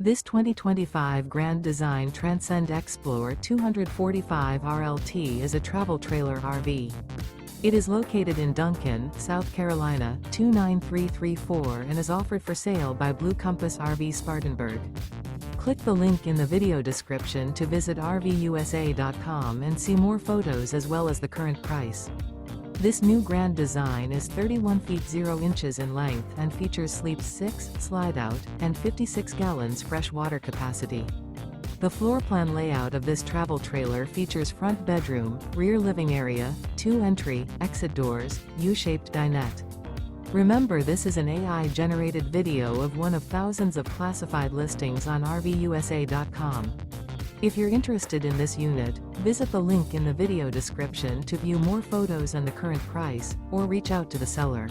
This 2025 Grand Design Transcend Xplor 245 RLT is a travel trailer RV. It is located in Duncan, South Carolina, 29334 and is offered for sale by Blue Compass RV Spartanburg. Click the link in the video description to visit RVUSA.com and see more photos as well as the current price. This new Grand Design is 31 feet 0 inches in length and features sleeps 6, slide-out, and 56 gallons fresh water capacity. The floor plan layout of this travel trailer features front bedroom, rear living area, 2 entry, exit doors, U-shaped dinette. Remember, this is an AI-generated video of one of thousands of classified listings on RVUSA.com. If you're interested in this unit, visit the link in the video description to view more photos and the current price, or reach out to the seller.